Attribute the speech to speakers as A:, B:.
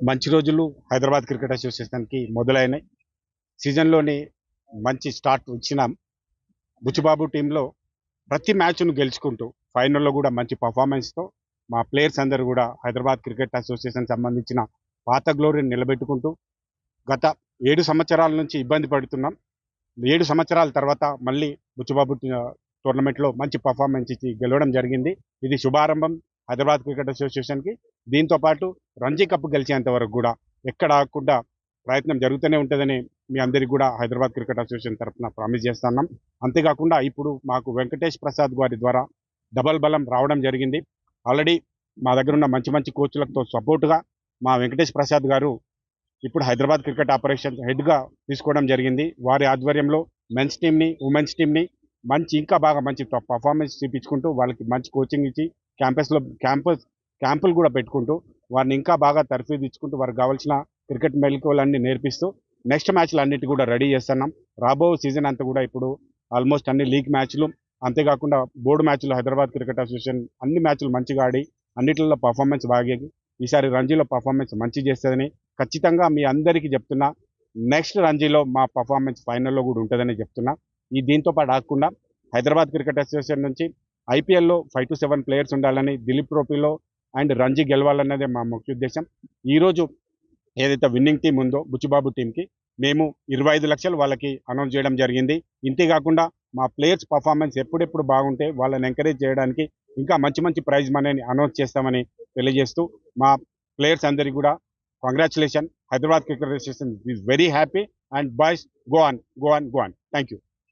A: మంచి రోజులు హైదరాబాద్ క్రికెట్ అసోసియేషన్కి మొదలైనాయి. సీజన్లోని మంచి స్టార్ట్ ఇచ్చినాం. బుచ్చిబాబు టీంలో ప్రతి మ్యాచ్ను గెలుచుకుంటూ ఫైనల్లో కూడా మంచి పర్ఫార్మెన్స్తో మా ప్లేయర్స్ అందరూ కూడా హైదరాబాద్ క్రికెట్ అసోసియేషన్ సంబంధించిన పాత గ్లోరీని నిలబెట్టుకుంటూ గత 7 సంవత్సరాల నుంచి ఇబ్బంది పడుతున్నాం. 7 సంవత్సరాల తర్వాత మళ్ళీ బుచ్చిబాబు టోర్నమెంట్లో మంచి పర్ఫార్మెన్స్ ఇచ్చి గెలవడం జరిగింది. ఇది శుభారంభం హైదరాబాద్ క్రికెట్ అసోసియేషన్కి. దీంతోపాటు రంజీ కప్ గెలిచేంత వరకు కూడా ఎక్కడ ఆగకుండా ప్రయత్నం జరుగుతూనే ఉంటుందని మీ అందరికీ కూడా హైదరాబాద్ క్రికెట్ అసోసియేషన్ తరఫున ప్రామిస్ చేస్తున్నాం. అంతేకాకుండా ఇప్పుడు మాకు వెంకటేష్ ప్రసాద్ గారి ద్వారా డబల్ బలం రావడం జరిగింది. ఆల్రెడీ మా దగ్గర ఉన్న మంచి మంచి కోచ్లతో సపోర్టుగా మా వెంకటేష్ ప్రసాద్ గారు ఇప్పుడు హైదరాబాద్ క్రికెట్ ఆపరేషన్ హెడ్గా తీసుకోవడం జరిగింది. వారి ఆధ్వర్యంలో మెన్స్ టీమ్ని, ఉమెన్స్ టీమ్ని ఇంకా బాగా మంచి పర్ఫార్మెన్స్ చూపించుకుంటూ వాళ్ళకి మంచి కోచింగ్ ఇచ్చి క్యాంపులు కూడా పెట్టుకుంటూ వారిని ఇంకా బాగా తర్ఫీదు ఇచ్చుకుంటూ వారికి కావాల్సిన క్రికెట్ మెలకువలన్నీ నేర్పిస్తూ నెక్స్ట్ మ్యాచ్లు అన్నిటి కూడా రెడీ చేస్తున్నాం. రాబో సీజన్ అంతా కూడా ఇప్పుడు ఆల్మోస్ట్ అన్ని లీగ్ మ్యాచ్లు, అంతేకాకుండా బోర్డు మ్యాచ్లు హైదరాబాద్ క్రికెట్ అసోసియేషన్ అన్ని మ్యాచ్లు మంచిగా ఆడి అన్నిటిలో పర్ఫార్మెన్స్ బాగా ఈసారి రంజీలో పర్ఫార్మెన్స్ మంచి చేస్తుందని ఖచ్చితంగా మీ అందరికీ చెప్తున్నా. నెక్స్ట్ రంజీలో మా పర్ఫార్మెన్స్ ఫైనల్లో కూడా ఉంటుందని చెప్తున్నా. దీంతో పాటు ఆగకుండా హైదరాబాద్ క్రికెట్ అసోసియేషన్ నుంచి ఐపీఎల్లో 5 to 7 ప్లేయర్స్ ఉండాలని, దిలీప్ ట్రోఫీలో అండ్ రంజీ గెలవాలన్నదే మా ముఖ్య ఉద్దేశం. ఈరోజు ఏదైతే విన్నింగ్ టీం ఉందో బుచ్చిబాబు టీంకి మేము 25 లక్షలు వాళ్ళకి అనౌన్స్ చేయడం జరిగింది. ఇంతేకాకుండా మా ప్లేయర్స్ పర్ఫార్మెన్స్ ఎప్పుడెప్పుడు బాగుంటే వాళ్ళని ఎంకరేజ్ చేయడానికి ఇంకా మంచి మంచి ప్రైజ్ మనీని అనౌన్స్ చేస్తామని తెలియజేస్తూ మా ప్లేయర్స్ అందరికీ కూడా congratulation. Hyderabad cricket association is very happy and boys go on. Thank you.